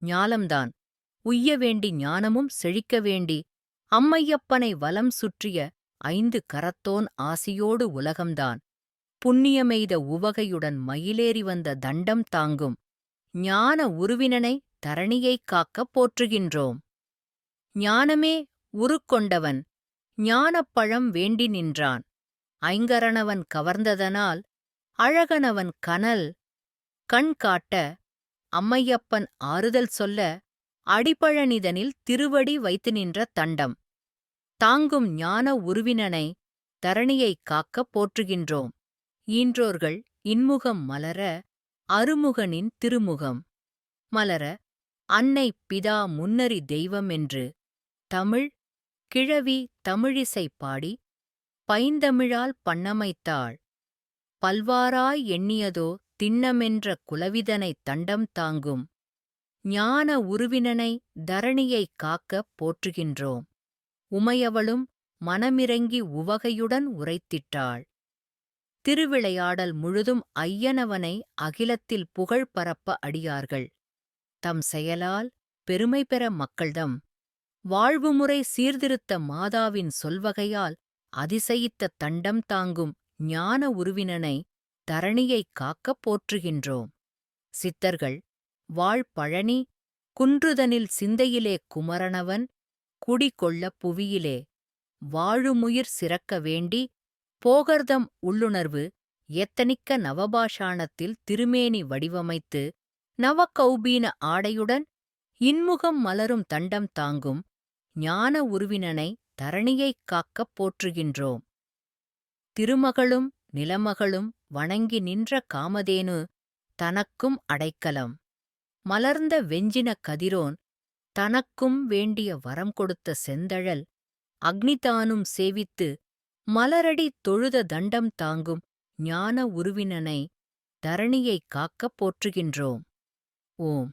ஞாலம்தான். உய்ய வேண்டி ஞானமும் செழிக்க வேண்டி அம்மையப்பனை வலம் சுற்றிய 5 கரத்தோன் ஆசியோடு உலகம்தான் புண்ணியமெய்த உவகையுடன் மயிலேறி வந்த தண்டம் தாங்கும் ஞான உருவினனை தரணியைக் காக்கப் போற்றுகின்றோம். ஞானமே உருக்கொண்டவன் ஞானப்பழம் வேண்டி நின்றான். ஐங்கரனவன் கவர்ந்ததனால் அழகனவன் கனல் கண் காட்ட அம்மையப்பன் ஆறுதல் சொல்ல அடிபழனிதனில் திருவடி வைத்து நின்ற தண்டம் தாங்கும் ஞான உருவினனை தரணியைக் காக்கப் போற்றுகின்றோம். ஈன்றோர்கள் இன்முகம் மலர அருமுகனின் திருமுகம் மலர அன்னை பிதா முன்னறி தெய்வம் என்று தமிழ் கிழவி தமிழிசை பாடி பைந்தமிழால் பண்ணமைத்தாள். பல்வாராய் எண்ணியதோ திண்ணமென்ற குலவிதனைத் தண்டம் தாங்கும் ஞான உருவினனை தரணியைக் காக்கப் போற்றுகின்றோம். உமையவளும் மனமிரங்கி உவகையுடன் உரைத்திட்டாள். திருவிளையாடல் முழுதும் ஐயனவனை அகிலத்தில் புகழ் பரப்ப அடியார்கள் தம் செயலால் பெருமை பெற மக்கள்தம் வாழ்வுமுறை சீர்திருத்த மாதாவின் சொல்வகையால் அதிசயித்த தண்டம் தாங்கும் ஞான உருவினனை தரணியைக் காக்கப் போற்றுகின்றோம். சித்தர்கள் வாழ்பழனி குன்றுதனில் சிந்தையிலே குமரனவன் குடிகொள்ள புவியிலே வாழுமுயிர் சிறக்க வேண்டி போகர்தம் உள்ளுணர்வு எத்தனிக்க நவபாஷாணத்தில் திருமேனி வடிவமைத்து நவகௌபீன ஆடையுடன் இன்முகம் மலரும் தண்டம் தாங்கும் ஞான உருவினனை தரணியைக் காக்கப் போற்றுகின்றோம். திருமகளும் நிலமகளும் வணங்கி நின்ற காமதேனு தனக்கும் அடைக்கலம் மலர்ந்த வெஞ்சின கதிரோன் தனக்கும் வேண்டிய வரம் கொடுத்த செந்தழல் அக்னிதானும் சேவித்து மலரடி தொழுத தண்டம் தாங்கும் ஞான உருவினனை தரணியைக் காக்கப் போற்றுகின்றோம். ஓம்.